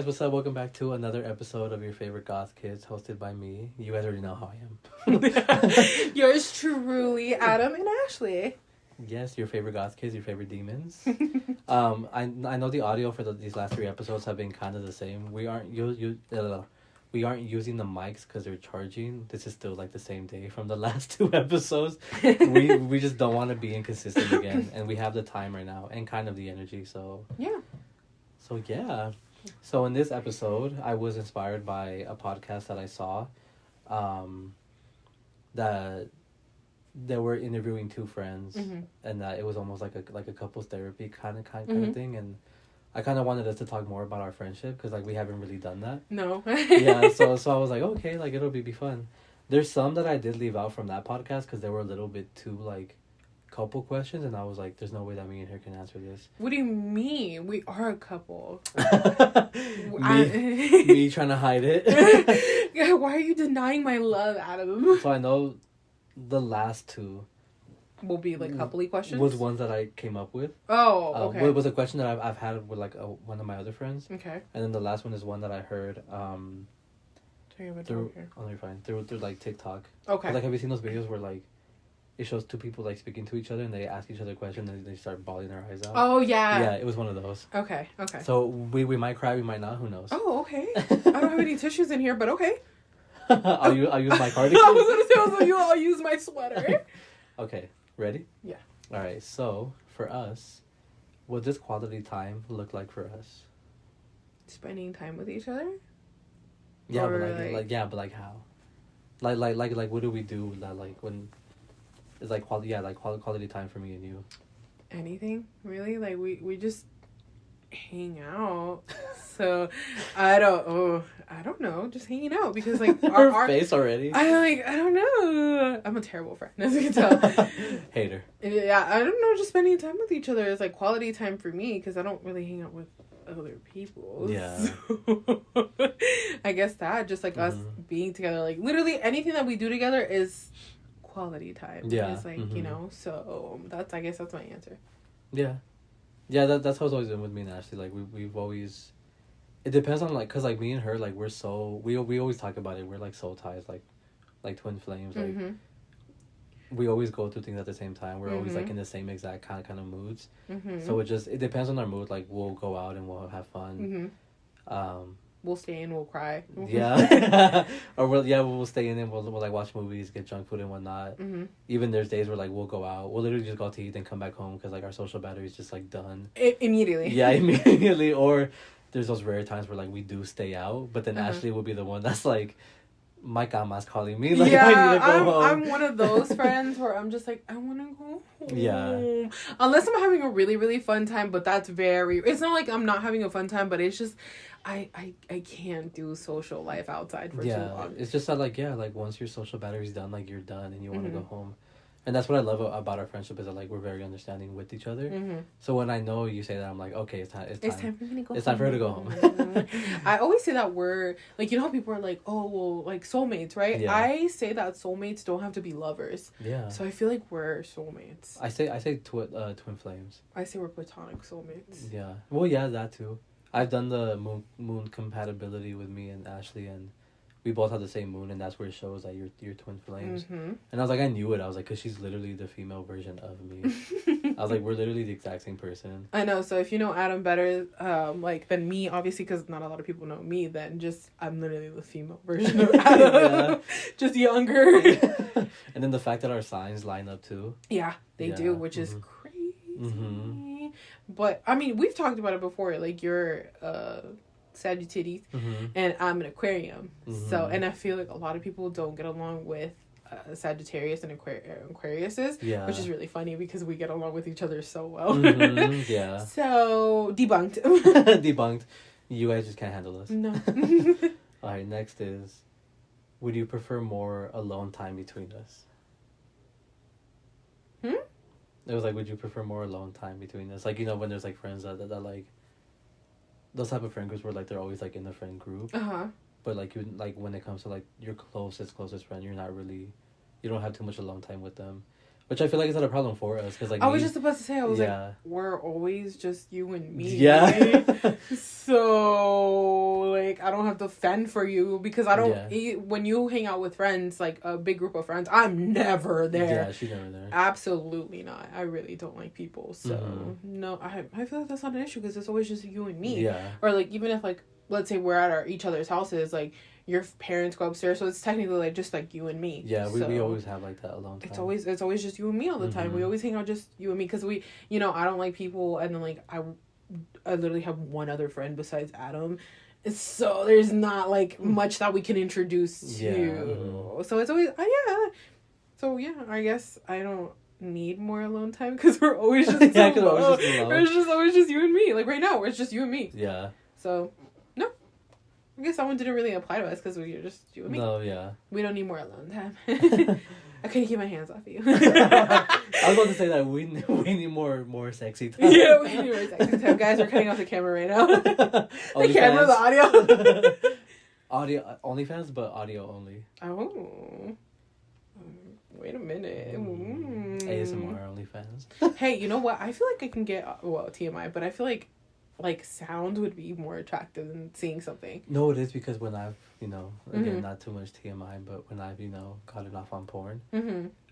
guys, what's up? Welcome back to another episode of your favorite Goth Kids, hosted by me. You guys already know how I am. Yours truly, Adam and Ashley. Yes, your favorite Goth Kids, your favorite demons. I know the audio for these last 3 episodes have been kind of the same. We aren't using the mics because they're charging. This is still like the same day from the last 2 episodes. we just don't want to be inconsistent again, and we have the time right now and kind of the energy. So yeah. So in this episode, I was inspired by a podcast that I saw, that they were interviewing 2 friends, and that it was almost like a couples therapy kind of thing, and I kind of wanted us to talk more about our friendship because like we haven't really done that. No. Yeah, so I was like, okay, like it'll be fun. There's some that I did leave out from that podcast because they were a little bit too like couple questions, and I was like, there's no way that me and her can answer this. What do you mean? We are a couple. me trying to hide it. Yeah, why are you denying my love, Adam? So I know the last 2 will be like coupley questions. Was ones that I came up with. Oh, okay. It was a question that I've had with like one of my other friends. Okay. And then the last one is one that I heard through like TikTok. Okay. Like, have you seen those videos where like it shows 2 people like speaking to each other and they ask each other questions and they start bawling their eyes out? Oh yeah. Yeah, it was one of those. Okay. So we might cry, we might not. Who knows? Oh, okay. I don't have any tissues in here, but okay. I'll use my cardigan. I was gonna say, I'll use my sweater. Okay, ready? Yeah. All right. So for us, what does quality time look like for us? Spending time with each other. Yeah, or but like how? Like what do we do that like when it's like quality time for me and you? Anything really? Like we just hang out. So I don't know, just hanging out because like our face already. I don't know. I'm a terrible friend, as you can tell. Hater. Yeah, I don't know. Just spending time with each other is like quality time for me because I don't really hang out with other people. Yeah. So, I guess that just like us being together, like literally anything that we do together is quality time. Yeah. It's like you know. So I guess that's my answer. Yeah. Yeah, that's how it's always been with me and Ashley. Like we've always, it depends on like, cause like me and her, like we're so we always talk about it. We're like soul ties, like twin flames. Like we always go through things at the same time. We're always like in the same exact kind of moods. So it depends on our mood. Like we'll go out and we'll have fun. We'll stay in, we'll cry. Yeah. Or we'll stay in and we'll like watch movies, get junk food and whatnot. Even there's days where like we'll go out. We'll literally just go out to eat and come back home because like our social battery is just like done. Immediately. Yeah, immediately. Or there's those rare times where like we do stay out, but then Ashley will be the one that's like, my grandma's calling me. Like, yeah, I need to go home. I'm one of those friends where I'm just like, I want to go home. Yeah. Unless I'm having a really, really fun time, but that's it's not like I'm not having a fun time, but it's just, I can't do social life outside for too long. It's just that like, once your social battery's done, like you're done and you want to go home. And that's what I love about our friendship is that like we're very understanding with each other. So when I know you say that, I'm like, okay, it's time for me to go. It's time for her to go home. I always say that we're like, you know how people are like, oh well, like soulmates, right? Yeah. I say that soulmates don't have to be lovers. Yeah. So I feel like we're soulmates. I say twin flames. I say we're platonic soulmates. Yeah. Well, yeah, that too. I've done the moon compatibility with me and Ashley, and we both have the same moon, and that's where it shows that you're twin flames. And I was like, I knew it. I was like, because she's literally the female version of me. I was like, we're literally the exact same person. I know. So if you know Adam better, like than me, obviously, because not a lot of people know me, then just I'm literally the female version of Adam. Just younger. And then the fact that our signs line up too. Yeah, they do, which is crazy. But I mean, we've talked about it before. Like you're Sagittarius, and I'm an Aquarium. So, and I feel like a lot of people don't get along with Sagittarius and Aquariuses, which is really funny because we get along with each other so well. Yeah. So debunked. Debunked. You guys just can't handle us. No. All right. Next is, would you prefer more alone time between us? It was like, would you prefer more alone time between us? Like, you know, when there's like friends that like. Those type of friend groups where like they're always like in the friend group, but like you when it comes to like your closest friend, you're not really, you don't have too much alone time with them, Which I feel like is not a problem for us because like I was just about to say like we're always just you and me. Yeah. So like I don't have to fend for you because I don't. When you hang out with friends, like a big group of friends, I'm never there. Yeah, she's never there. Absolutely not. I really don't like people. So no, I feel like that's not an issue because it's always just you and me. Yeah. Or like even if like let's say we're at each other's houses, like. Your parents go upstairs, so it's technically like just like you and me. Yeah, we always have like that alone time. It's always just you and me all the time. We always hang out just you and me because we, I don't like people, and then like I literally have one other friend besides Adam, so there's not like much that we can introduce to. So it's always So yeah, I guess I don't need more alone time because we're always just it's always just you and me. Like right now, it's just you and me. Yeah. So. I guess that one didn't really apply to us because we were just you and me. No, yeah. We don't need more alone time. I couldn't keep my hands off you. I was about to say that we need more sexy time. Yeah, we need more sexy time. Guys, we're cutting off the camera right now. The camera, the audio. Audio, OnlyFans, but audio only. Oh. Wait a minute. ASMR OnlyFans. Hey, you know what? I feel like I can get, TMI, but I feel like sound would be more attractive than seeing something. No, it is because when I've, again, not too much TMI, but when I've, gotten off on porn,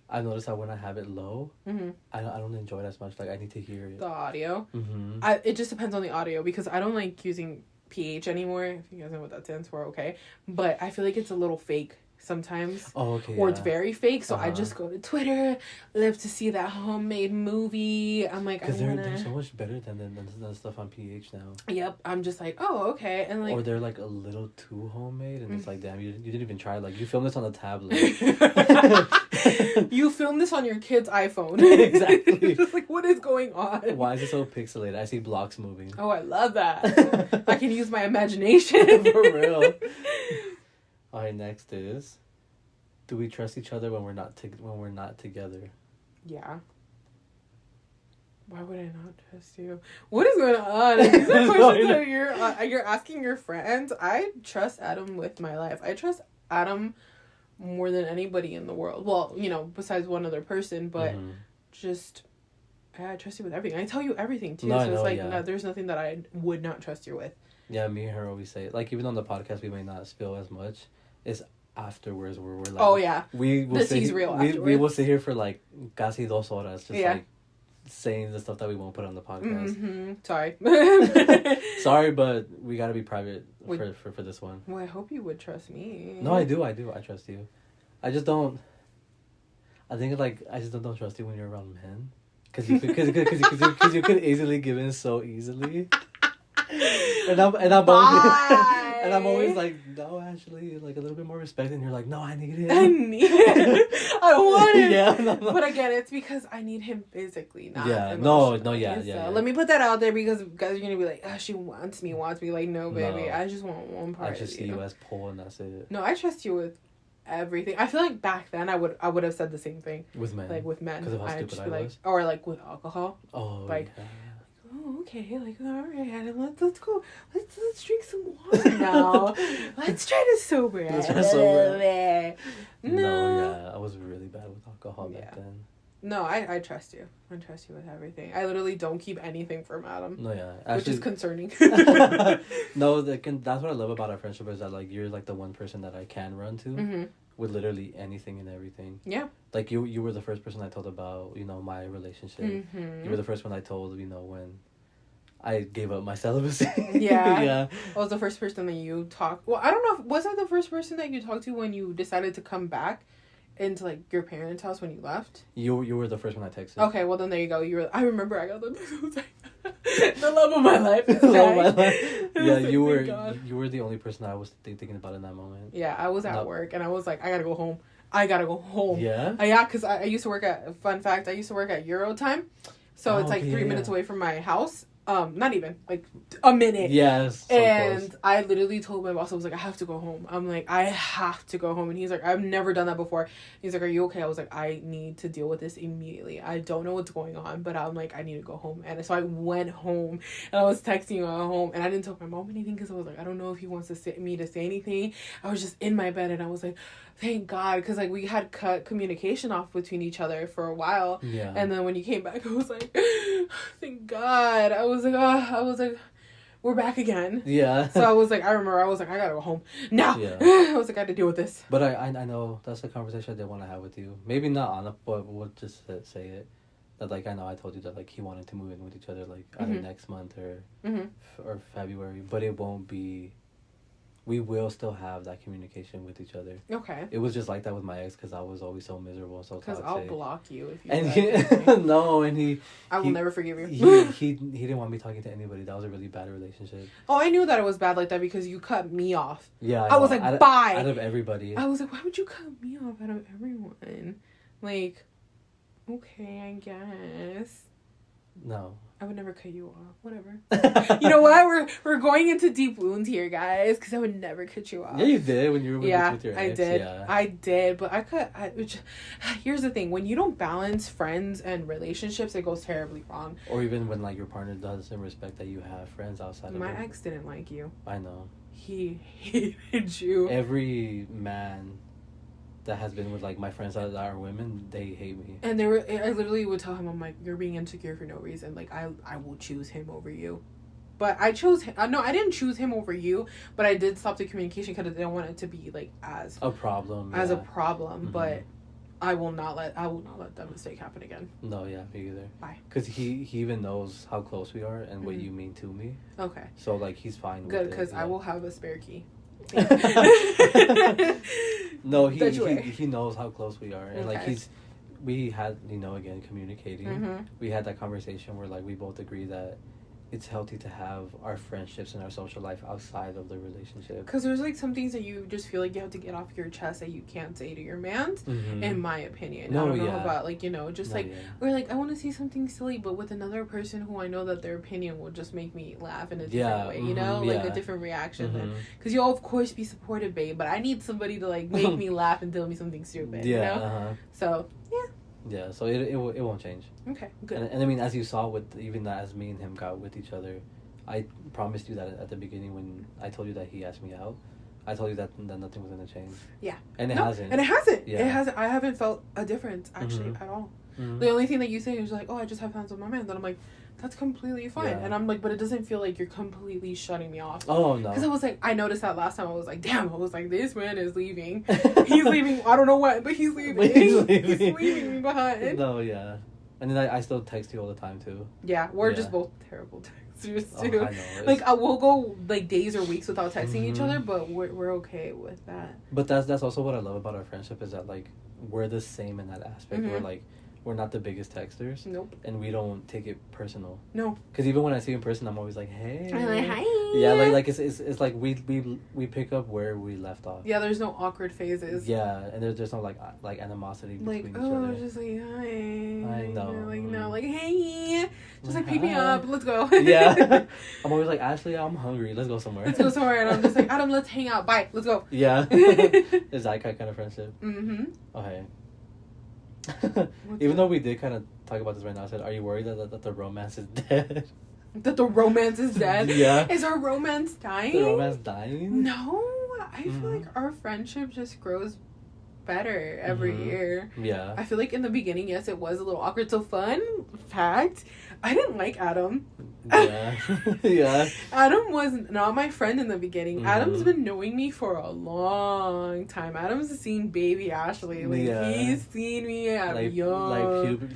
I've noticed that when I have it low, I don't enjoy it as much. Like, I need to hear it. The audio? It just depends on the audio because I don't like using PH anymore. If you guys know what that stands for, okay. But I feel like it's a little fake sometimes. Oh, okay. Or it's very fake, so I just go to Twitter, live to see that homemade movie. I'm like, because they're so much better than the stuff on PH now. Yep, I'm just like, oh, okay, and like, or they're like a little too homemade, and it's like, damn, you didn't even try. Like, you filmed this on a tablet. You filmed this on your kid's iPhone. Exactly. Just like, what is going on? Why is it so pixelated? I see blocks moving. Oh, I love that. I can use my imagination. For real. Alright, next is, do we trust each other when we're not together? Yeah. Why would I not trust you? What is going on? These are questions that you're asking your friends. I trust Adam with my life. I trust Adam more than anybody in the world. Well, besides one other person, but just I trust you with everything. I tell you everything too. No, so it's like no, there's nothing that I would not trust you with. Yeah, me and her always say, like, even on the podcast we may not spill as much. It's afterwards where we're like, oh yeah, we will sit here for like casi 2 horas just like saying the stuff that we won't put on the podcast. Sorry. Sorry, but we gotta be private for this one. Well, I hope you would trust me. No, I do. I trust you. I just don't. I think I just don't trust you when you're around men, because you could easily give in so easily. And I'm always like, no, actually, like a little bit more respect, and you're like, no, I need it. I want it. Yeah, no. But again, it's because I need him physically, not emotionally. Yeah. Let me put that out there because guys are gonna be like, she wants me. Like, no, baby, I just want one part. I just see you as pull, and that's it. No, I trust you with everything. I feel like back then I would have said the same thing with men. Like with men, because of how stupid I was. Or like with alcohol. Oh, like. Yeah. Oh, okay. Like, all right, Adam. Let's go. Let's drink some water now. Let's try to sober. No, I was really bad with alcohol back then. No, I trust you. I trust you with everything. I literally don't keep anything from Adam. No, yeah, actually, which is concerning. No, that's what I love about our friendship is that like you're like the one person that I can run to with literally anything and everything. Yeah. Like you were the first person I told about my relationship. You were the first one I told when I gave up my celibacy. Yeah. I was the first person that you talked. Well, I don't know. Was I the first person that you talked to when you decided to come back into like your parents' house when you left? You were the first one I texted. Okay, well then there you go. I remember I got the the love of my life. The love of my life. Yeah, you were the only person I was thinking about in that moment. Yeah, I was at work and I was like, I gotta go home. Yeah? Yeah, because I used to work at, fun fact, I used to work at Eurotime. So it's like 3 minutes away from my house. Not even like a minute. Yes. So and close. I literally told my boss, I was like, I have to go home. I'm like, I have to go home. And he's like, I've never done that before. He's like, are you okay? I was like, I need to deal with this immediately. I don't know what's going on, but I'm like, I need to go home. And so I went home and I was texting at home and I didn't tell my mom anything because I was like, I don't know if he wants to say anything. I was just in my bed and I was like, thank God, because like we had cut communication off between each other for a while. Yeah. And then when you came back, I was like, thank God. I was like, we're back again. Yeah. So I was like, I gotta go home now. Yeah. I was like, I had to deal with this. But I know that's a conversation I did want to have with you. Maybe not on it, but we'll just say it. That like I know I told you that like he wanted to move in with each other like either next month or February, but it won't be. We will still have that communication with each other. Okay. It was just like that with my ex because I was always so miserable, so toxic. Because I'll block you if you. And no, and I will never forgive you. he didn't want me talking to anybody. That was a really bad relationship. Oh, I knew that it was bad like that because you cut me off. Yeah, I was like, bye. Out of everybody. I was like, why would you cut me off out of everyone? Like, okay, I guess. No. I would never cut you off. Whatever. You know what? We're going into deep wounds here, guys. Because I would never cut you off. Yeah, you did when you were with your ex. I did. Yeah. I did. But here's the thing. When you don't balance friends and relationships, it goes terribly wrong. Or even when like your partner doesn't respect that you have friends outside of my ex didn't like you. I know. He hated you. Every man that has been with like my friends that are women, they hate me. And I literally would tell him, I'm like, you're being insecure for no reason. Like I will choose him over you. But I chose him. No, I didn't choose him over you, but I did stop the communication because I didn't want it to be like as a problem. As a problem, mm-hmm. But I will not let that mistake happen again. No, yeah, me either. Bye. Because he even knows how close we are and what you mean to me. Okay. So like he's fine. Good, because I will have a spare key. No, he knows how close we are, and like we had again communicating. Mm-hmm. We had that conversation where like we both agree that it's healthy to have our friendships and our social life outside of the relationship. Because there's like some things that you just feel like you have to get off your chest that you can't say to your man, in my opinion. I don't know about or like I want to say something silly, but with another person who I know that their opinion will just make me laugh in a different way, like a different reaction. Because you'll of course be supportive, babe, but I need somebody to like make me laugh and tell me something stupid. So yeah. Yeah, so it won't change. Okay, good. And I mean, as you saw with even that, as me and him got with each other, I promised you that at the beginning when I told you that he asked me out, I told you that nothing was going to change. Yeah. And it hasn't. And it hasn't. Yeah. It hasn't. I haven't felt a difference, actually, at all. Mm-hmm. The only thing that you say is like, oh, I just have plans with my man. Then I'm like, that's completely fine. Yeah. And I'm like, but it doesn't feel like you're completely shutting me off. Oh, no. Because I was like, I noticed that last time. I was like, damn. I was like, this man is leaving. He's leaving. I don't know what, but he's leaving. He's leaving me behind. No, yeah. And then I still text you all the time, too. Yeah, we're just both terrible texters, too. I know. Like, I will go, like, days or weeks without texting each other, but we're okay with that. But that's also what I love about our friendship is that, like, we're the same in that aspect. We're, like... We're not the biggest texters. Nope. And we don't take it personal. No. Because even when I see you in person, I'm always like, hey. I'm like, hi. Yeah, like it's like we pick up where we left off. Yeah, there's no awkward phases. Yeah, and there's no like animosity between each other. Like, oh, just like, hi. I know. Like, no, like, hey. Just like, pick me up. Let's go. Yeah. I'm always like, Ashley, I'm hungry. Let's go somewhere. Let's go somewhere. And I'm just like, Adam, let's hang out. Bye. Let's go. Yeah. Is that kind of friendship? Mm-hmm. Okay. Even though we did kind of talk about this right now, I said, are you worried that the romance is dead? That the romance is dead? Yeah. Is our romance dying? The romance dying? No. I feel like our friendship just grows better every year. Yeah. I feel like in the beginning, yes, it was a little awkward. So fun fact, I didn't like Adam. Yeah. Yeah. Adam was not my friend in the beginning. Adam's been knowing me for a long time. Adam's seen baby Ashley. Like, he's seen me at young.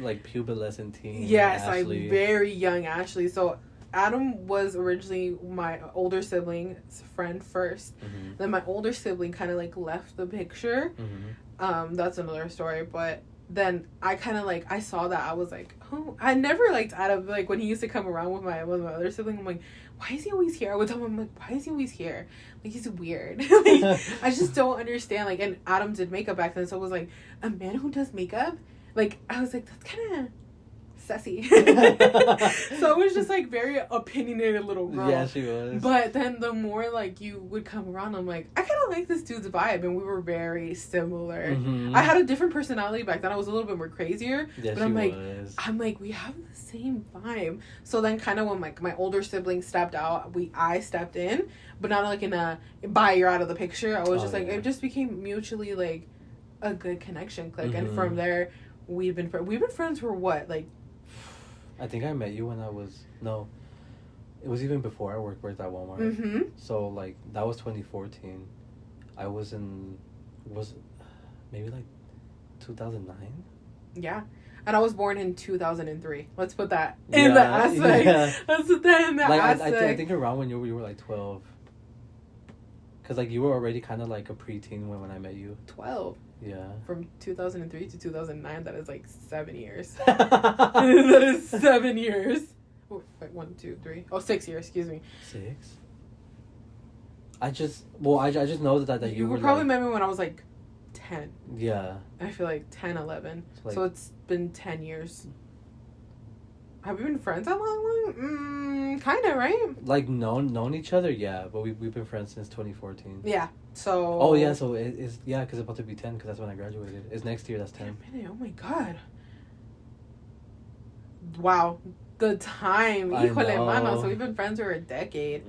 Like pubescent teen. Yes, like very young Ashley. So Adam was originally my older sibling's friend first. Then my older sibling kind of like left the picture. That's another story, but then I kind of like, I saw that. I was like, oh, I never liked Adam. Like when he used to come around with my other sibling, I'm like, why is he always here? I would tell him, I'm like, why is he always here? Like, he's weird. Like, I just don't understand. Like, and Adam did makeup back then, so it was like, a man who does makeup? Like, I was like, that's kind of sassy. So it was just like very opinionated little girl. Yeah, she was. But then the more like you would come around, I'm like, I kind of like this dude's vibe, and we were very similar. I had a different personality back then. I was a little bit more crazier. Yeah, but I'm like, we have the same vibe. So then kind of when like my older siblings stepped out, I stepped in, but not like in a bye, you're out of the picture. I was just like, it just became mutually like a good connection click, and from there we've been friends for what, like, I think I met you when it was even before I worked at Walmart. So like that was 2014. I was maybe like 2009. Yeah. And I was born in 2003. Let's put that in the aspect. Yeah. Let's put that in the aspect. I think around when you were like 12. Because like you were already kind of like a preteen when I met you. 12. Yeah. From 2003 to 2009, that is like 7 years. That is 7 years. Oh, wait, 1, 2, 3. Oh, 6 years, excuse me. 6? I just know that you were probably like, met me when I was like 10. Yeah. I feel like 10, 11. So it's been 10 years. Have we been friends that long? Kind of, right? Like, known each other, yeah. But we've been friends since 2014. Yeah, so... Oh, yeah, so it's... Yeah, because it's about to be 10, because that's when I graduated. It's next year, that's 10. Oh, my God. Wow. The time. Híjole, mano. So we've been friends for a decade.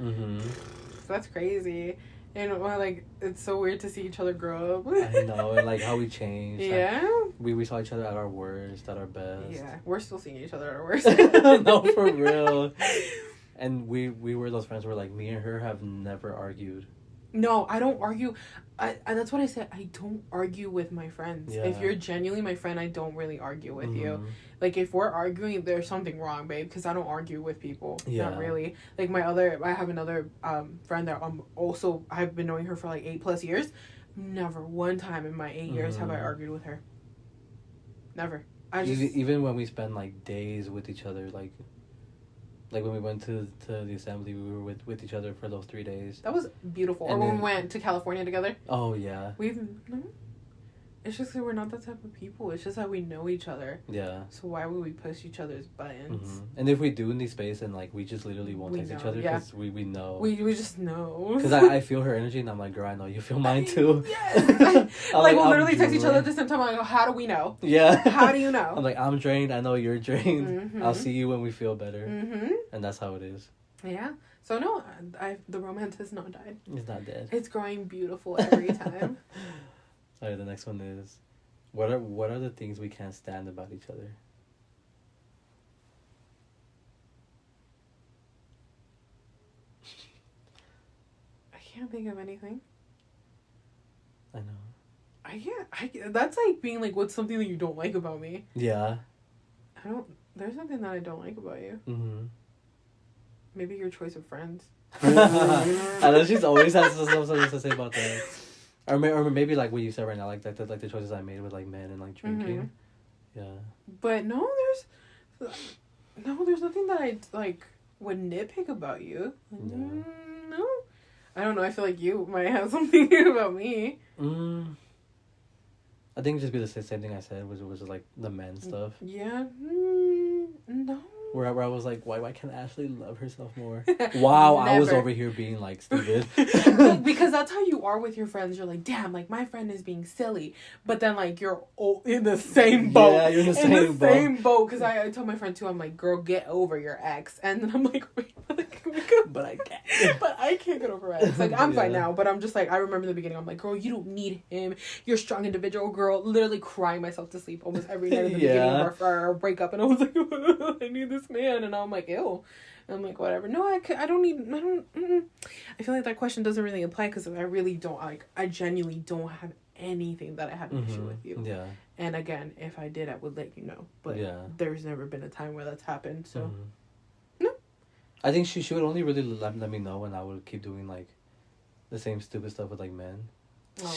That's crazy. And like, it's so weird to see each other grow up. I know, and like how we changed. Yeah. Like, we saw each other at our worst, at our best. Yeah, we're still seeing each other at our worst. No, for real. And we were those friends where like me and her have never argued. No, I don't argue. I that's what I said. I don't argue with my friends. Yeah. If you're genuinely my friend, I don't really argue with you. Like, if we're arguing, there's something wrong, babe, because I don't argue with people. Yeah. Not really. Like, I have another friend that I've been knowing her for like 8+ years. Never one time in my 8 years have I argued with her. Never. Even when we spend like days with each other, like when we went to the assembly, we were with each other for those 3 days. That was beautiful. And or when we went to California together. Oh, yeah. It's just that we're not that type of people. It's just that we know each other. Yeah. So why would we push each other's buttons? And if we do in these space, and like we just literally won't text each other because we know. We just know. Because I feel her energy, and I'm like, girl, I know you feel mine too. Yes. Like we'll literally text each other at the same time. I'm like, how do we know? Yeah. How do you know? I'm like, I'm drained. I know you're drained. I'll see you when we feel better. And that's how it is. Yeah. So no, the romance has not died. It's not dead. It's growing beautiful every time. Alright, the next one is, what are the things we can't stand about each other? I can't think of anything. I know. That's like being like, what's something that you don't like about me? Yeah. There's nothing that I don't like about you. Maybe your choice of friends. I know she's always has something to say about that. Or maybe like what you said right now, like the choices I made with like men and like drinking. Yeah. But there's nothing that I like would nitpick about you. No. I don't know. I feel like you might have something about me. I think just be the same thing I said, which was like the men stuff. Yeah. No. Where I was like, why can't Ashley love herself more? Wow, I was over here being like stupid. Because that's how you are with your friends. You're like, damn, like my friend is being silly, but then like you're in the same boat. Yeah, you're in the same boat. Because I told my friend too. I'm like, girl, get over your ex. And then I'm like, wait, but I can't. But I can't get over ex. Like I'm fine now, but I'm just like, I remember in the beginning. I'm like, girl, you don't need him. You're a strong individual, girl. Literally crying myself to sleep almost every night in the beginning of our breakup, and I was like, I need this man, and I'm like, ew. And I'm like, whatever. No, I feel like that question doesn't really apply because I genuinely don't have anything that I have an issue with you. Yeah. And again, if I did, I would let you know. But there's never been a time where that's happened. So, no. I think she would only really let me know when I would keep doing like the same stupid stuff with like men. Oh,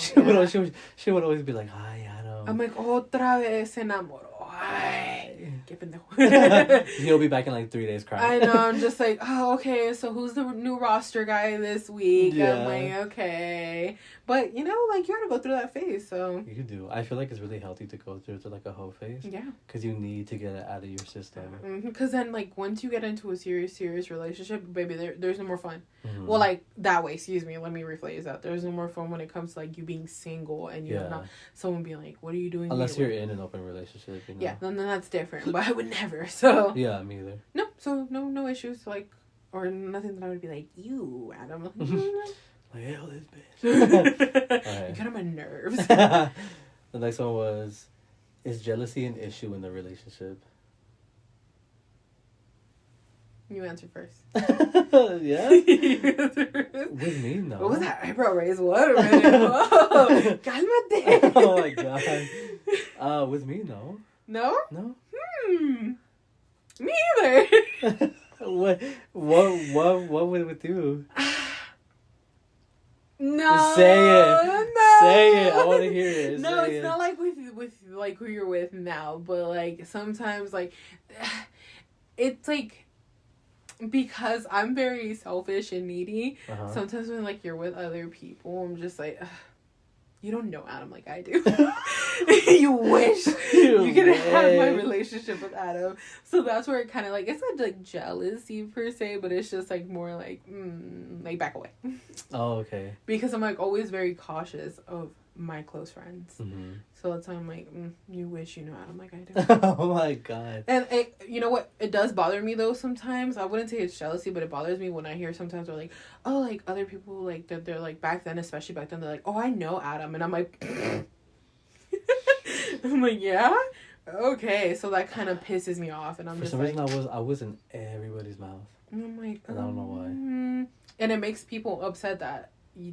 she would always be like, ay, Adam. I'm like, otra vez se enamoró. Ay. qué pendejo. He'll be back in like 3 days crying. I know. I'm just like, oh, okay. So who's the new roster guy this week? Yeah. I'm like, okay. But, you know, like, you gotta go through that phase, so. You do. I feel like it's really healthy to go through to like a hoe phase. Yeah. Because you need to get it out of your system. Because then, like, once you get into a serious relationship, baby, there's no more fun. Mm-hmm. Well, like, that way, excuse me. Let me rephrase that. There's no more fun when it comes to, like, you being single and you have not someone being like, what are you doing unless you're in an open relationship, you know? Yeah, then that's different. But I would never, so. Yeah, me either. No, so no issues, like, or nothing that I would be like, you, Adam. Like, hell this bitch. Right. You get on my nerves. The next one was, is jealousy an issue in the relationship? You answer first. Yeah? You answer first. With me, no. What was that eyebrow raise? What? Whoa, cálmate. Oh my god. With me, no. No? No. Me either. What with you? No. Say it. No. Say it. I want to hear it. No, Say it's not like with like who you're with now, but like sometimes like it's like because I'm very selfish and needy. Uh-huh. Sometimes when like you're with other people, I'm just like, you don't know Adam like I do. You wish you could have my relationship with Adam. So that's where it kind of like, it's not like jealousy per se, but it's just like more like back away. Oh, okay. Because I'm like always very cautious of my close friends. Mm-hmm. So that's why I'm like, you wish you knew Adam like I do. Oh my god. And you know what? It does bother me though sometimes. I wouldn't say it's jealousy, but it bothers me when I hear sometimes they're like, oh, like other people like they're like back then, especially back then, they're like, oh, I know Adam, and I'm like, I'm like, yeah, okay. So that kind of pisses me off, and I'm just like, for some reason I was in everybody's mouth, and I'm like, and I don't know why. And it makes people upset that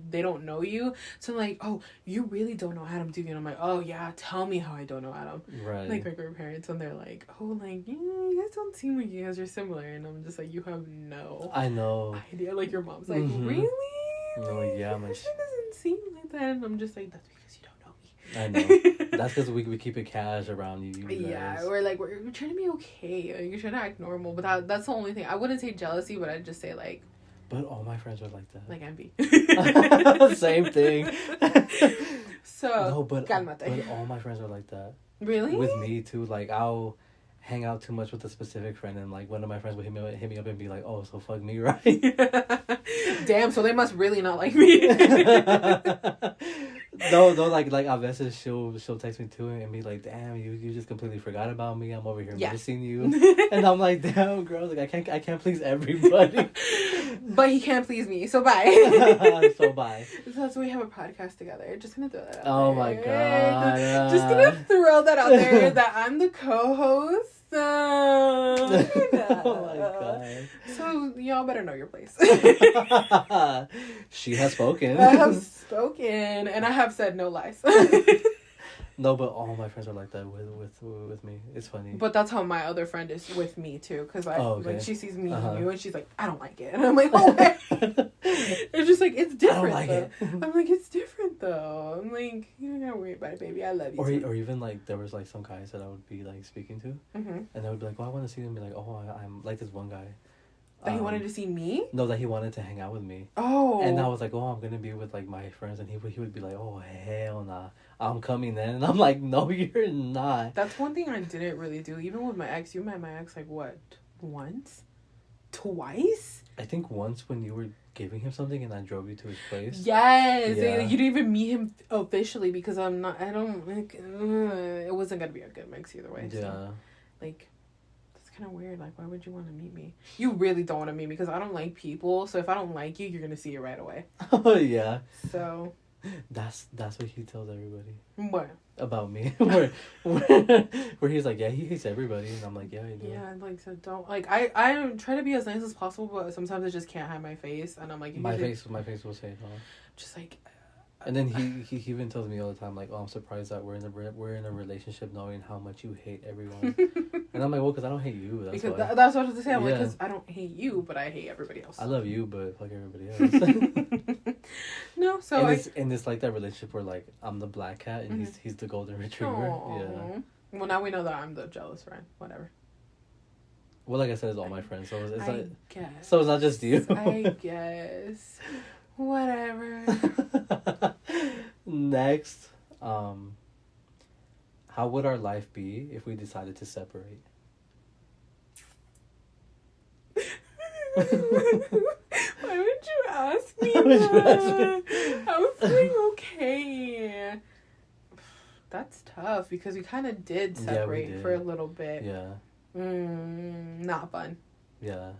they don't know you. So like, oh, you really don't know Adam, do you? And I'm like, oh yeah, tell me how I don't know Adam. Right. Like our parents, and they're like, oh, like, yeah, you guys don't seem like you guys are similar, and I'm just like, you have no idea. Like your mom's like, really? No, yeah, my doesn't seem like that, and I'm just like, that's because you don't know me. I know. That's because we keep it cash around you guys. Yeah, we're trying to be okay. Like, you're trying to act normal, but that's the only thing. I wouldn't say jealousy, but I'd just say like. But all my friends are like that. Like envy. Same thing. So, no, but cálmate. all my friends are like that. Really? With me too. Like I'll hang out too much with a specific friend, and like one of my friends would hit me up and be like, "Oh, so fuck me, right?" Damn. So they must really not like me. No, like a message. She'll text me too and be like, "Damn, you just completely forgot about me. I'm over here missing you," and I'm like, "Damn, girl, like I can't please everybody." But he can't please me, so bye. So bye. So that's why we have a podcast together. Just gonna throw that out. Oh my god. Just gonna throw that out there that I'm the co-host. Oh my god. So y'all better know your place. She has spoken. I have spoken, and I have said no lies. No, but all my friends are like that with me. It's funny. But that's how my other friend is with me too, because like she sees me and you, and she's like, I don't like it, and I'm like, oh, okay. It's just like it's different. I don't like it. I'm like, it's different though. I'm like, you don't gotta worry about it, baby. I love you. Or even like there was like some guys that I would be like speaking to, and they would be like, oh, I want to see them. And be like, oh, I'm like this one guy. That he wanted to see me? No, that he wanted to hang out with me. Oh. And I was like, oh, I'm gonna be with like my friends, and he would be like, oh, hell nah, I'm coming then. And I'm like, no, you're not. That's one thing I didn't really do. Even with my ex, you met my ex like what? Once? Twice? I think once when you were giving him something and I drove you to his place. Yes. Yeah. You didn't even meet him officially because it wasn't gonna be a good mix either way. Yeah. So, like, kind of weird. Like, why would you want to meet me? You really don't want to meet me because I don't like people. So if I don't like you, you're gonna see it right away. Oh yeah. So that's what he tells everybody. What about me? where he's like, yeah, he hates everybody, and I'm like, yeah, I do. Yeah, like, so don't like. I try to be as nice as possible, but sometimes I just can't hide my face, and I'm like, my face will say it all. Just like. And then he even tells me all the time, like, oh, I'm surprised that we're in a relationship knowing how much you hate everyone. And I'm like, well, because I don't hate you. That's because why. That's what I was to say. I'm like, because I don't hate you, but I hate everybody else. I love you, but fuck everybody else. No, so and it's like that relationship where like I'm the black cat and he's the golden retriever. Aww. Yeah. Well, now we know that I'm the jealous friend. Whatever. Well, like I said, it's all my friends, so it's I like, guess. so it's not just you. I guess. Whatever. Next, how would our life be if we decided to separate? Why would you ask me that? I was like, okay. That's tough because we kind of did separate for a little bit. Yeah. Not fun. Yeah.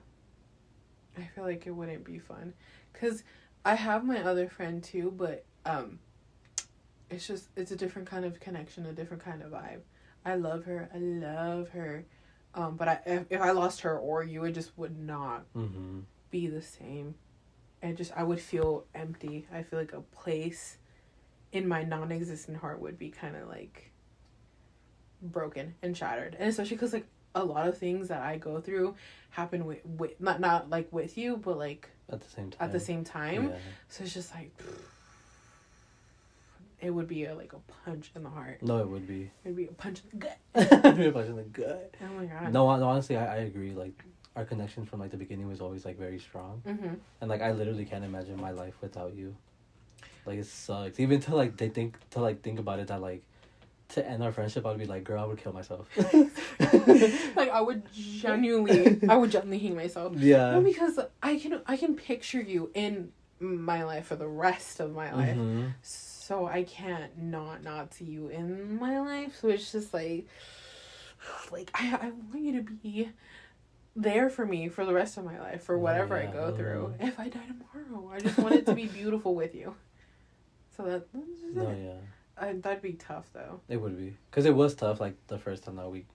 I feel like it wouldn't be fun. Because I have my other friend too, but it's a different kind of connection, a different kind of vibe. I love her. But if I lost her or you, it just would not be the same. I would feel empty. I feel like a place in my non-existent heart would be kind of like broken and shattered. And especially because like a lot of things that I go through happen with not like with you, but like at the same time. Yeah. So it's just like it would be a punch in the heart. No, it would be. It'd be a punch in the gut. It'd be a punch in the gut. Oh my god. No, honestly, I agree. Like, our connection from like the beginning was always like very strong. And like I literally can't imagine my life without you. Like, it sucks. Even to like think about it, that like to end our friendship, I'd be like, girl, I would kill myself. Like I would genuinely hate myself. Yeah. No, because I can picture you in my life for the rest of my life. So I can't not see you in my life. So it's just like I want you to be there for me for the rest of my life, for whatever I go through. If I die tomorrow, I just want it to be beautiful with you. So that's that'd be tough though. It would be, because it was tough like the first time that we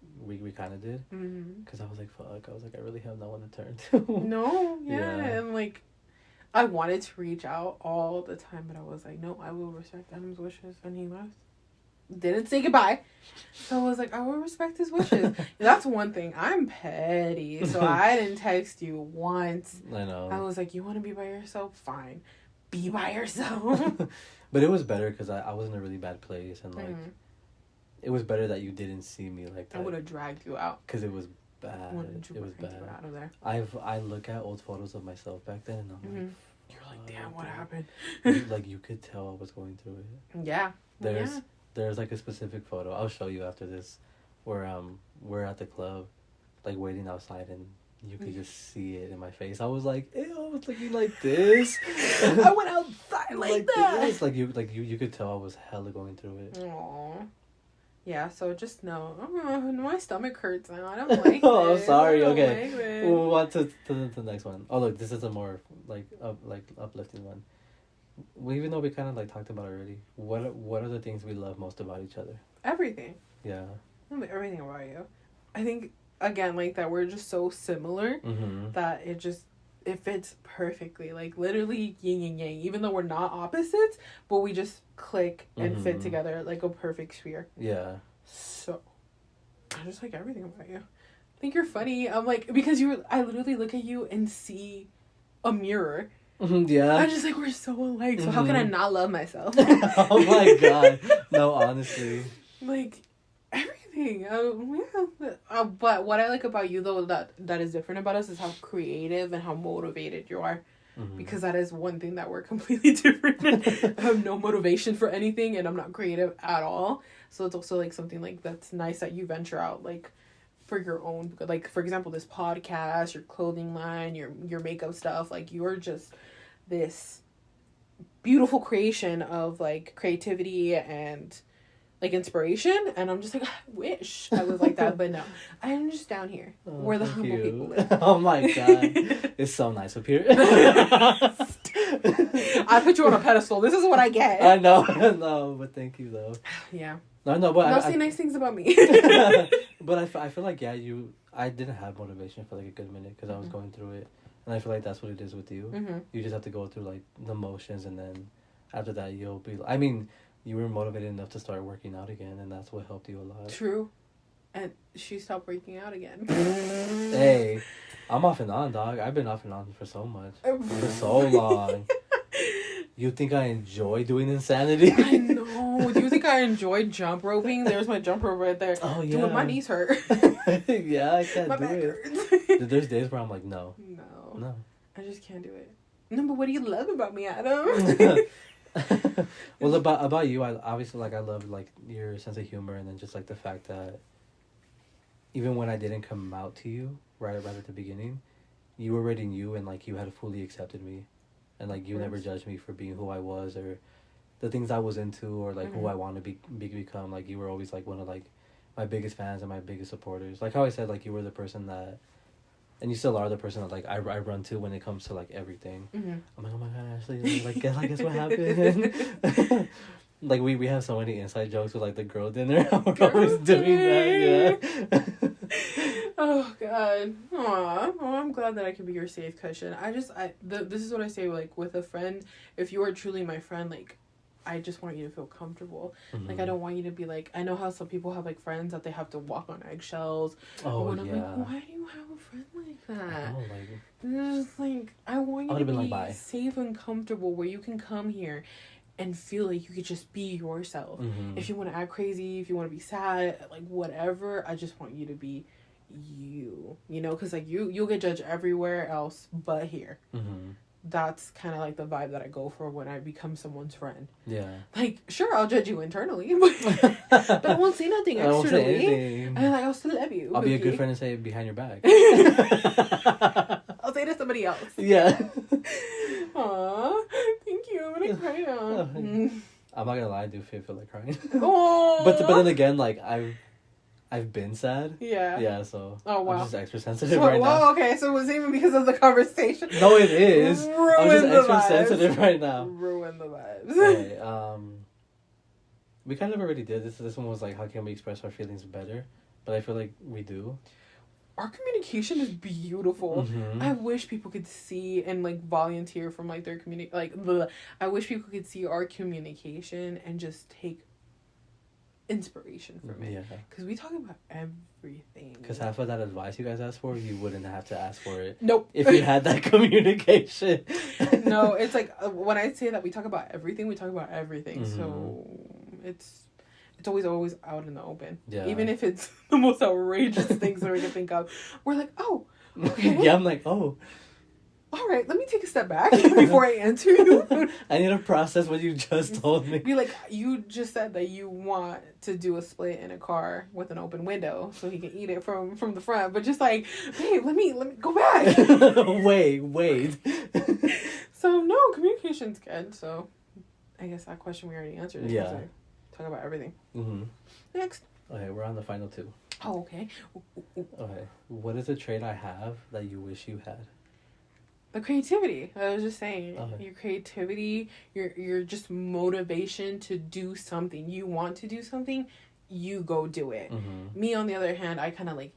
kind of did. Because I was like, fuck. I was like, I really have no one to turn to. No, and like I wanted to reach out all the time, but I was like, no, I will respect Adam's wishes, and he left. Didn't say goodbye. So I was like, I will respect his wishes. That's one thing. I'm petty, so I didn't text you once. I know. I was like, you want to be by yourself? Fine. Be by yourself. But it was better because I was in a really bad place, and like it was better that you didn't see me like that. I would have dragged you out. Because it was bad. It was bad. Out of there. I look at old photos of myself back then, and I'm like, you're like, damn, what happened? Like, you could tell I was going through it. Yeah. There's like a specific photo I'll show you after this, where we're at the club, like waiting outside, and you could just see it in my face. I was like, ew, I was looking like this. I went outside like that. This. Like you could tell I was hella going through it. Aww. Yeah, so just know. Oh, my stomach hurts now. I don't like Oh, this. sorry. Okay. We'll move on to the next one. Oh, look, this is a more uplifting one. Even though we kind of like talked about it already, what are the things we love most about each other? Everything. Yeah. Everything about you. I think, again, like that we're just so similar that it fits perfectly. Like literally yin and yang. Even though we're not opposites, but we just click and fit together like a perfect sphere. Yeah. So I just like everything about you. I think you're funny. I'm like, because I literally look at you and see a mirror. Yeah. I'm just like, we're so alike. So how can I not love myself? Oh my god. No, honestly. Like everything. But what I like about you though that is different about us is how creative and how motivated you are. Because that is one thing that we're completely different. I have no motivation for anything, and I'm not creative at all. So it's also like something like that's nice that you venture out like for your own, like for example this podcast, your clothing line, your makeup stuff. Like you're just this beautiful creation of like creativity and like inspiration, and I'm just like, I wish I was like that, but no, I'm just down here where the humble people live. Oh my god, it's so nice up here. I put you on a pedestal. This is what I get. I know, but thank you though. Yeah. No, but I'll say nice things about me. But I feel like I didn't have motivation for like a good minute because I was going through it, and I feel like that's what it is with you. You just have to go through like the motions, and then after that you'll be. I mean, you were motivated enough to start working out again, and that's what helped you a lot. True. And she stopped working out again. Hey, I'm off and on, dog. I've been off and on for so much. For so long. You think I enjoy doing insanity? I know. Do you think I enjoy jump roping? There's my jump rope right there. Oh, yeah. Dude, my knees hurt. Yeah, I can't do it. Hurts. There's days where I'm like, no. I just can't do it. No, but what do you love about me, Adam? Well, about you, I obviously, like, I love, like, your sense of humor, and then just, like, the fact that even when I didn't come out to you right at the beginning, you already knew, and, like, you had fully accepted me, and, like, you never judged me for being who I was, or the things I was into, or, like, who I want to become. Like, you were always, like, one of, like, my biggest fans and my biggest supporters. Like how I said, like, you were the person that, and you still are the person that, like, I run to when it comes to, like, everything. I'm like, oh my god, Ashley, like, guess what happened? Like, we have so many inside jokes with, like, the girl dinner. We're always doing that, yeah. Oh god. Aw. Oh, I'm glad that I can be your safe cushion. This is what I say, like, with a friend. If you are truly my friend, like, I just want you to feel comfortable. Like, I don't want you to be like, I know how some people have, like, friends that they have to walk on eggshells. Oh, yeah. I'm like, why do you have a friend like that? Oh, like, it's just like, I want you to be like, safe and comfortable where you can come here and feel like you could just be yourself. If you want to act crazy, if you want to be sad, like, whatever, I just want you to be you, you know, because, like, you'll get judged everywhere else but here. That's kind of like the vibe that I go for when I become someone's friend. Yeah. Like, sure, I'll judge you internally, but I won't say nothing externally. And, like, I'll still love you. I'll be a good friend and say it behind your back. I'll say it to somebody else. Yeah. Aw, thank you. I'm gonna cry now. I'm not gonna lie, I do feel like crying. Oh. But then again, like, I've been sad. Yeah. Yeah, so I'm just extra sensitive right now. Okay, so it wasn't even because of the conversation. No, it is. I'm just extra sensitive right now. Ruin the vibes. Okay, we kind of already did this. This one was like, how can we express our feelings better? But I feel like we do. Our communication is beautiful. I wish people could see and, like, volunteer from, like, their I wish people could see our communication and just take inspiration from it. Yeah. Because we talk about everything. Because half of that advice you guys asked for, you wouldn't have to ask for it. Nope. If you had that communication. No, it's like, when I say that we talk about everything, we talk about everything. So it's always out in the open. Yeah. Even if it's the most outrageous things that we can think of, we're like, oh, okay. Yeah, I'm like, oh. All right, let me take a step back before I answer you. I need to process what you just told me. Be like, you just said that you want to do a split in a car with an open window so he can eat it from the front. But just like, babe, let me go back. Wait. So, no, communication's good. So, I guess that question we already answered. Yeah. Talk about everything. Next. Okay, we're on the final two. Oh, okay. Okay. What is a trait I have that you wish you had? The creativity. I was just saying, your creativity, your just motivation to do something. You want to do something, you go do it. Me, on the other hand, I kind of, like,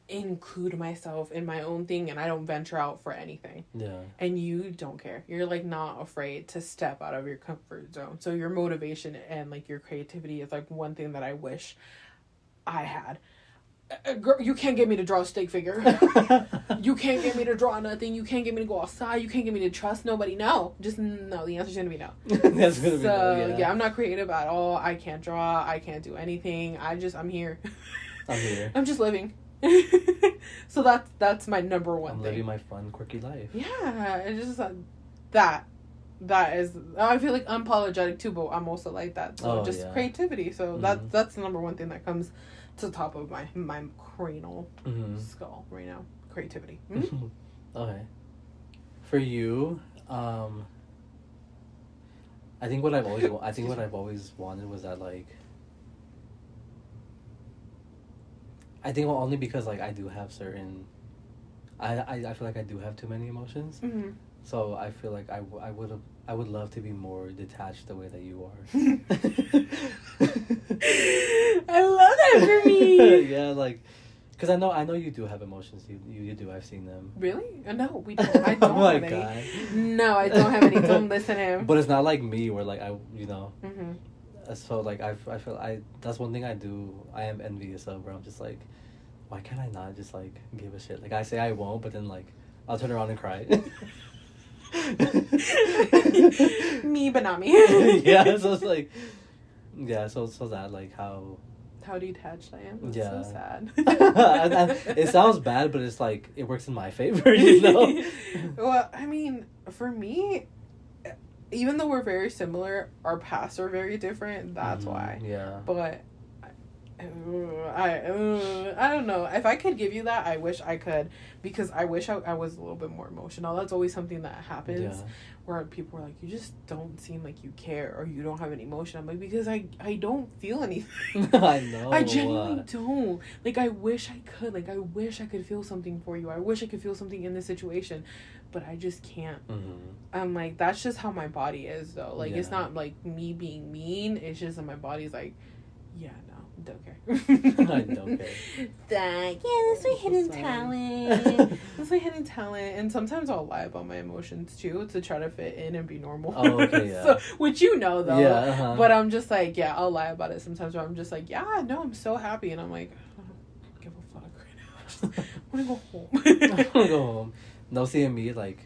include myself in my own thing, and I don't venture out for anything. Yeah. And you don't care. You're, like, not afraid to step out of your comfort zone. So your motivation and, like, your creativity is, like, one thing that I wish I had. Girl, you can't get me to draw a stick figure. You can't get me to draw nothing. You can't get me to go outside. You can't get me to trust nobody. No. Just no. The answer's going to be no. That's going to be no, yeah, I'm not creative at all. I can't draw. I can't do anything. I'm here. I'm here. I'm just living. So that's my number one thing. I'm living my fun, quirky life. Yeah. It's just that is, I feel like unapologetic too, but I'm also like that. So creativity. So that's the number one thing that comes to the top of my cranial skull right now. Creativity. Okay. For you, I think what I've always wanted was that, like, I think only because, like, I do have certain, I feel like I do have too many emotions. So I feel like I would love to be more detached the way that you are. I love that for me. Yeah, like, because I know you do have emotions. You do. I've seen them. Really? No, we don't. I don't have any. God. No, I don't have any. Don't listen to him. But it's not like me, where, like, So, like, I feel that's one thing I do. I am envious of, where I'm just like, why can't I not just, like, give a shit? Like, I say I won't, but then, like, I'll turn around and cry. Me, but not me. Yeah, so it's like, yeah, so that, like, how how detached I am. It's so sad. It sounds bad, but it's like it works in my favor, you know. Well, I mean, for me, even though we're very similar, our paths are very different. That's why. Yeah. But I don't know. If I could give you that, I wish I could, because I wish I was a little bit more emotional. That's always something that happens, where people are like, you just don't seem like you care, or you don't have any emotion. I'm like, because I don't feel anything. I know. I genuinely don't. Like, I wish I could. Like, I wish I could feel something for you. I wish I could feel something in this situation, but I just can't. I'm like, that's just how my body is, though. Like, it's not like me being mean. It's just that my body's like, yeah, no. Don't care. I don't care. Like, yeah, that's my hidden talent. That's my hidden talent. And sometimes I'll lie about my emotions too, to try to fit in and be normal. Oh, okay, yeah. So, which you know, though. Yeah, uh-huh. But I'm just like, yeah, I'll lie about it sometimes, where I'm just like, yeah, no, I'm so happy. And I'm like, I don't give a fuck right now. I want to go home. I want to go home. No, seeing me, like,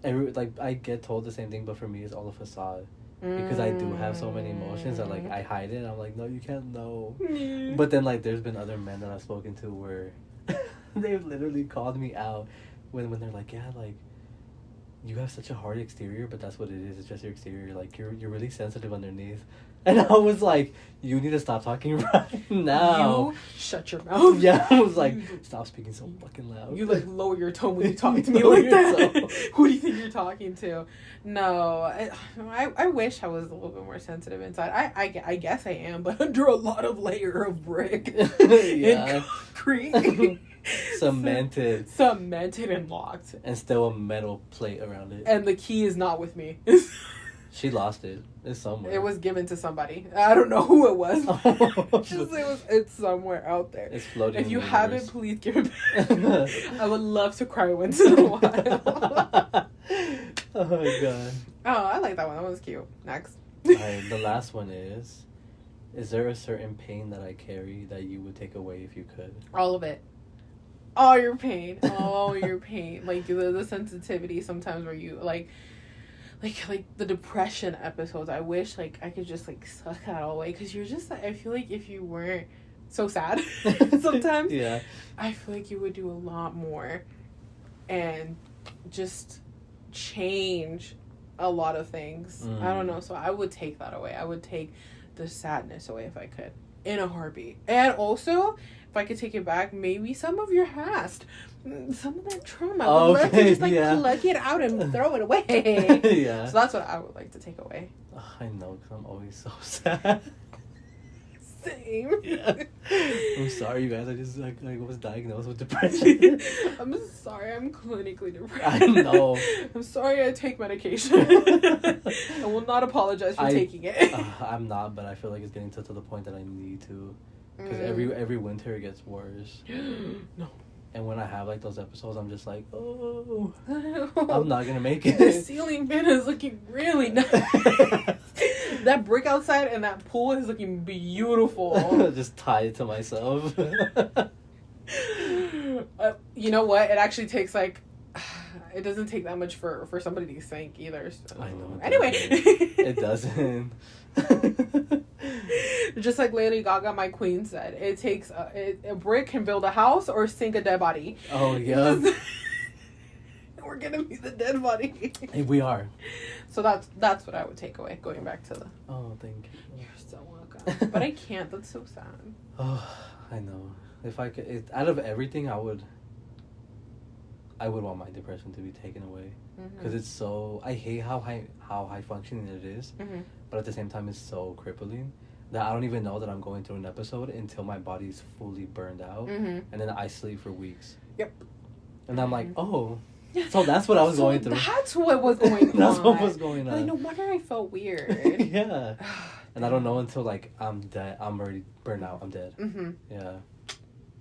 I get told the same thing, but for me, it's all a facade. Because I do have so many emotions that, like, I hide it. And I'm like, no, you can't know. But then, like, there's been other men that I've spoken to where they've literally called me out when they're like, yeah, like, you have such a hard exterior, but that's what it is. It's just your exterior. Like, you're really sensitive underneath. And I was like, you need to stop talking right now. You shut your mouth. Yeah, I was like, stop speaking so fucking loud. You, like, lower your tone when you talk to me like that. Who do you think you're talking to? No, I wish I was a little bit more sensitive inside. I guess I am, but under a lot of layer of brick and concrete. Cemented and locked. And still a metal plate around it. And the key is not with me. She lost it. It's somewhere. It was given to somebody. I don't know who it was. It's somewhere out there. It's floating. If you have it, please give it back. I would love to cry once in a while. Oh my god. Oh, I like that one. That was cute. Next. Alright, the last one is there a certain pain that I carry that you would take away if you could? All of it. All your pain. All your pain. Like, the sensitivity sometimes where you, like the depression episodes, I wish, like, I could just, like, suck that all away, because you're just, I feel like if you weren't so sad sometimes, yeah, I feel like you would do a lot more and just change a lot of things. I don't know, so I would take that away. I would take the sadness away if I could, in a heartbeat. And also, if I could take it back, maybe some of your past, some of that trauma. I would love to just, like, plug it out and throw it away. Yeah. So that's what I would like to take away. Oh, I know, because I'm always so sad. Same. Yeah. I'm sorry, you guys. I just, like was diagnosed with depression. I'm sorry. I'm clinically depressed. I know. I'm sorry I take medication. I will not apologize for taking it. I'm not, but I feel like it's getting to the point that I need to. Because every winter it gets worse. No. And when I have, like, those episodes, I'm just like, oh, I'm not going to make it. The ceiling fan is looking really nice. That brick outside and that pool is looking beautiful. Just tie it to myself. You know what? It actually takes, like, it doesn't take that much for somebody to sink either. So. I know. Anyway. It doesn't. Just like Lady Gaga, my queen, said, it takes a brick can build a house or sink a dead body. Oh, yeah. We're gonna be the dead body. Hey, we are. So that's what I would take away, going back to the... Oh, thank you. You're so welcome. But I can't. That's so sad. Oh, I know. If I could... out of everything, I would want my depression to be taken away. Because it's so... I hate how high functioning it is. But at the same time, it's so crippling that I don't even know that I'm going through an episode until my body's fully burned out. And then I sleep for weeks. Yep. And I'm like, oh... So that's what I was going through. That's what was going on. That's what was going on. Like, no wonder I felt weird. Yeah. And I don't know until, like, I'm dead. I'm already burned out. I'm dead. Yeah.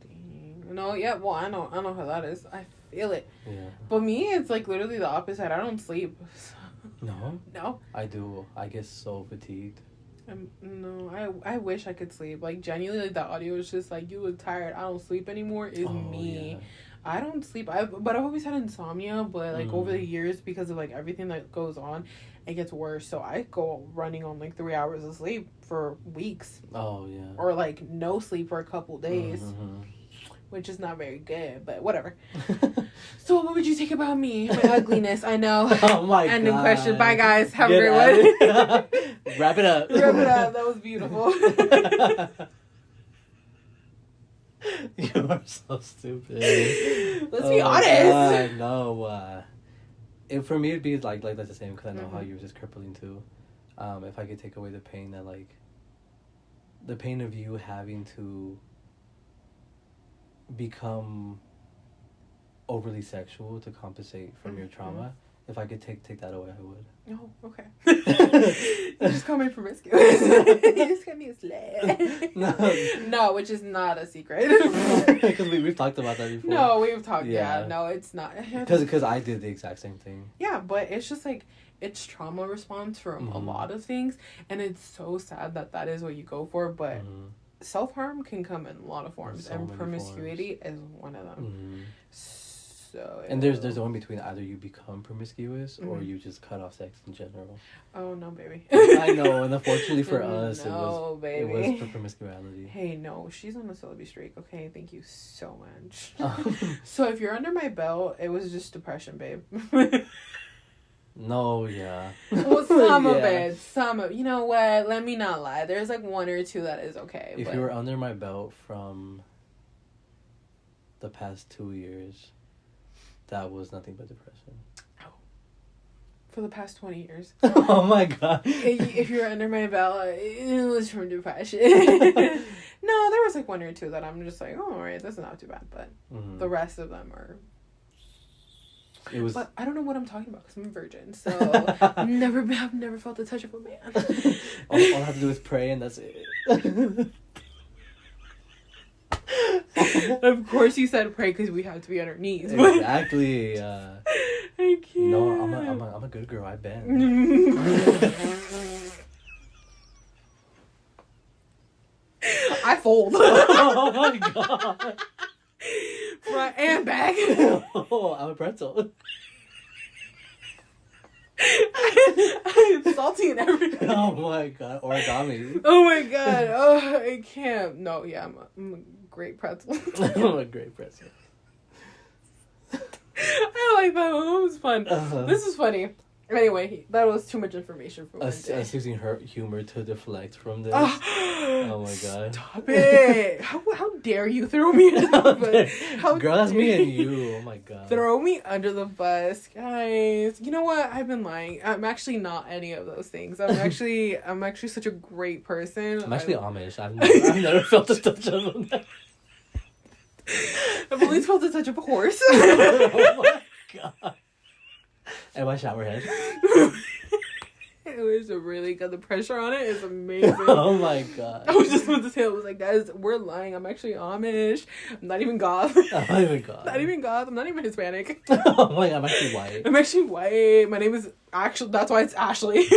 Dang. No, yeah, well, I know how that is. I feel it. Yeah. But me, it's, like, literally the opposite. I don't sleep. No? No. I do. I get so fatigued. No, I wish I could sleep. Like, genuinely, like, the audio is just like, you look tired, I don't sleep anymore, is me. Yeah. I don't sleep. But I've always had insomnia. But like over the years, because of like everything that goes on, it gets worse. So I go running on like 3 hours of sleep for weeks. Oh yeah. Or like no sleep for a couple days, which is not very good. But whatever. So what would you think about me? My ugliness. I know. Oh my god. Ending question. Bye guys. Have a great one. Wrap it up. Wrap it up. That was beautiful. You are so stupid. Let's be honest. No. For me, it'd be like that's the same, because I know how you were just crippling too. If I could take away the pain that like, the pain of you having to become overly sexual to compensate from your trauma, if I could take that away, I would. Oh, okay. You just call me promiscuous. You just call me a slut. No, which is not a secret. Because we've talked about that before. No, we've talked. Yeah, no, it's not. Because I did the exact same thing. Yeah, but it's just like, it's trauma response from a lot of things, and it's so sad that is what you go for, but self-harm can come in a lot of forms, and promiscuity is one of them. So and there's a one between either you become promiscuous or you just cut off sex in general. Oh no, baby. I know, and unfortunately for us, it was for promiscuity. Hey, no, she's on a celibacy streak. Okay, thank you so much. So if you're under my belt, it was just depression, babe. No, yeah. Well, some of it. You know what? Let me not lie. There's like one or two that is okay. If you were under my belt from the past 2 years, that was nothing but depression. Oh. For the past 20 years. Oh my god. If you're under my belt, it was from depression. No, there was like one or two that I'm just like, oh, alright, that's not too bad. But the rest of them are... It was... But I don't know what I'm talking about because I'm a virgin. So I've never felt the touch of a man. all I have to do is pray and that's it. Of course you said pray because we have to be on our knees. Exactly. I can't. No, I'm a good girl. I bet. I fold. Oh my god. Front and back. Oh, I'm a pretzel. I'm salty and everything. Oh my god, origami. Oh my god. Oh, I can't. No, yeah, I'm a great pretzel. I'm a great pretzel. I like that one. That was fun. This is funny. Anyway, that was too much information for one day. Us using her humor to deflect from this. Oh my god. Stop it. How dare you throw me under the bus? Girl, that's me and you. Oh my god. Throw me under the bus. Guys, you know what? I've been lying. I'm actually not any of those things. I'm actually such a great person. I'm actually Amish. I've never felt the touch of them. I've only felt the touch of a horse. Oh my god. And my shower head. It was really good. The pressure on it is amazing. Oh my god. I was just about to say, I was like, guys, we're lying. I'm actually Amish. I'm not even Goth. I'm not even Goth. Not even Goth. I'm not even Hispanic. Oh my god, I'm actually white. I'm actually white. My name is actually, that's why it's Ashley.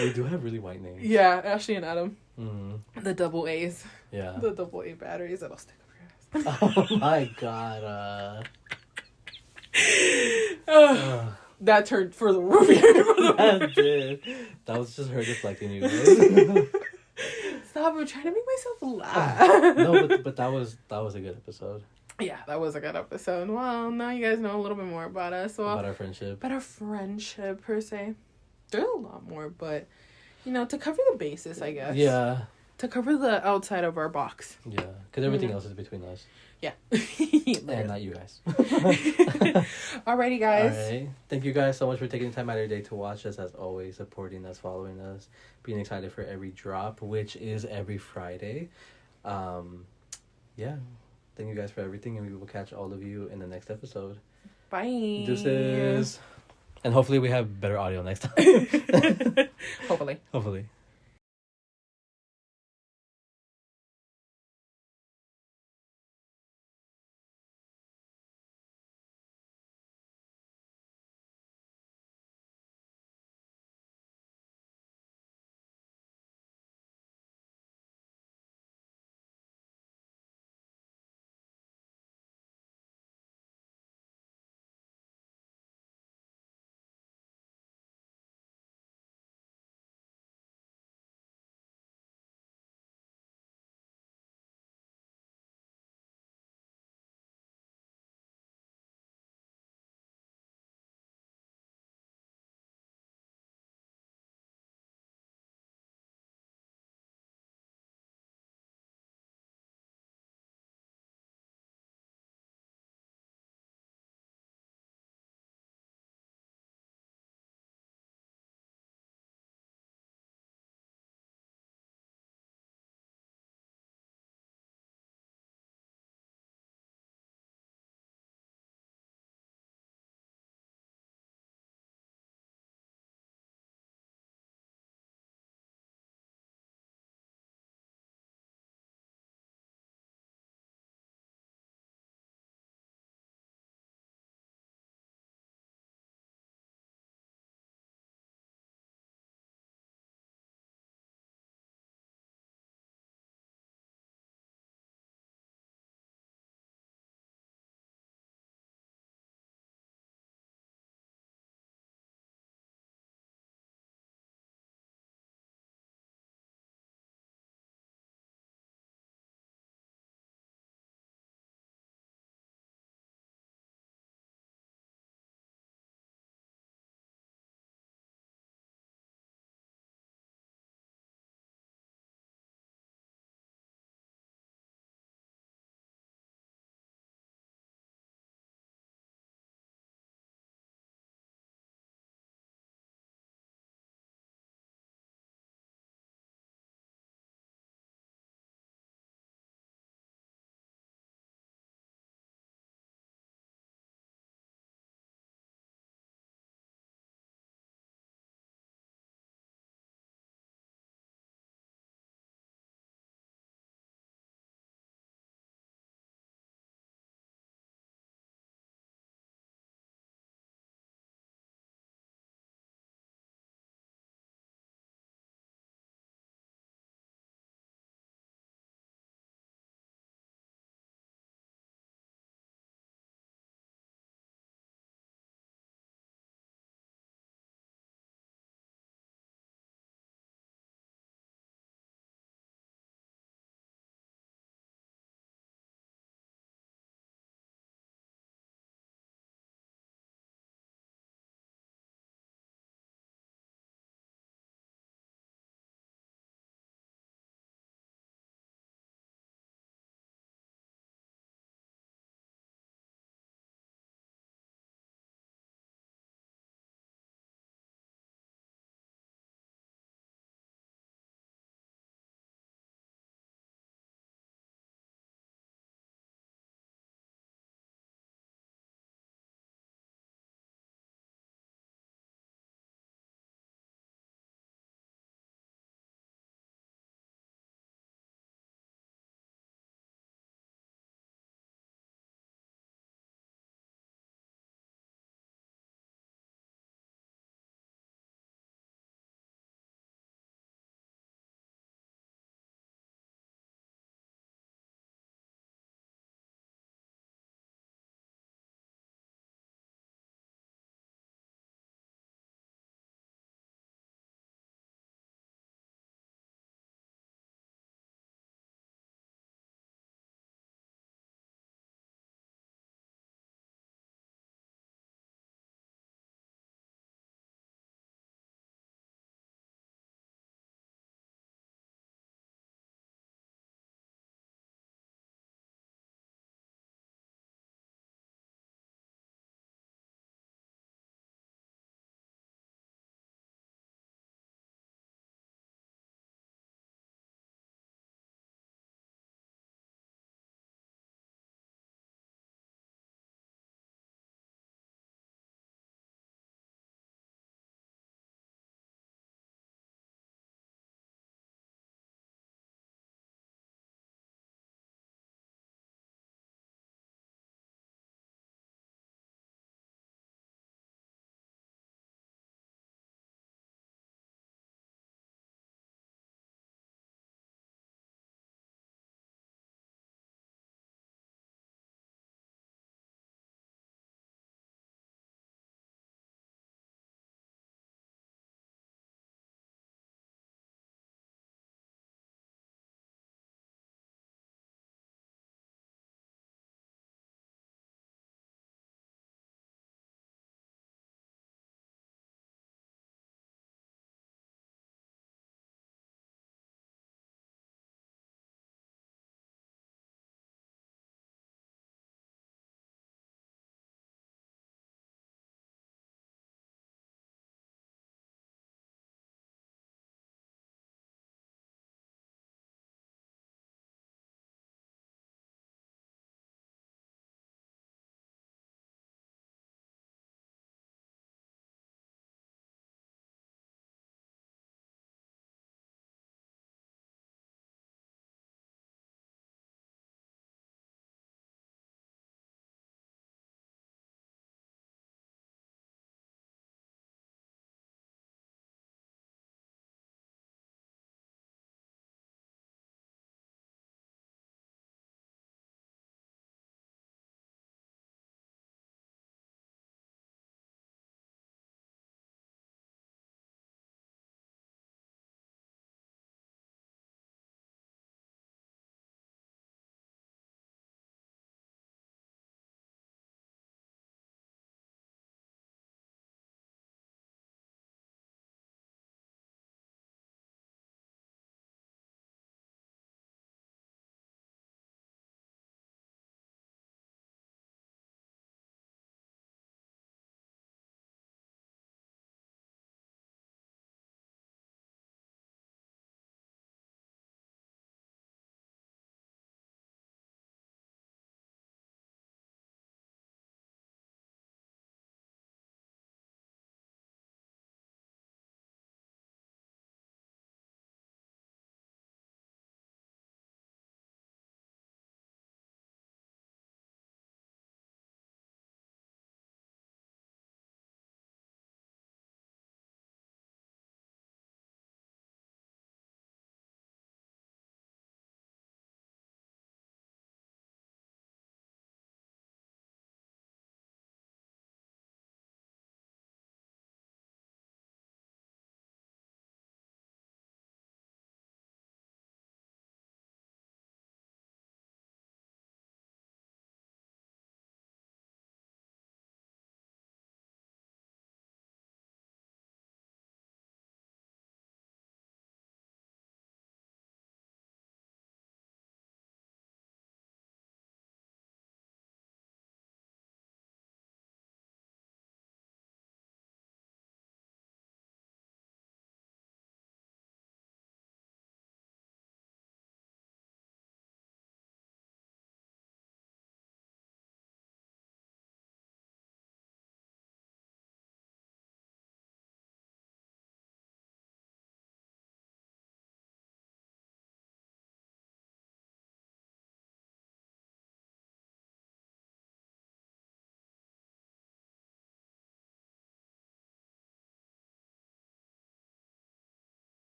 We do have really white names. Yeah, Ashley and Adam. Mm-hmm. The double A's. Yeah. The double A batteries that'll stick up your ass. Oh my god. That turned for the movie. That did. That was just her deflecting you guys. Stop! I'm trying to make myself laugh. No, but that was a good episode. Yeah, that was a good episode. Well, now you guys know a little bit more about us. Well, about our friendship. About our friendship per se. There's a lot more, but to cover the basis, I guess. Yeah. To cover the outside of our box. Yeah, because everything else is between us. Yeah. And not you guys. Alrighty, guys. Alright. Thank you guys so much for taking the time out of your day to watch us, as always, supporting us, following us, being excited for every drop, which is every Friday. Yeah. Thank you guys for everything, and we will catch all of you in the next episode. Bye. Deuces. And hopefully we have better audio next time. Hopefully. Hopefully.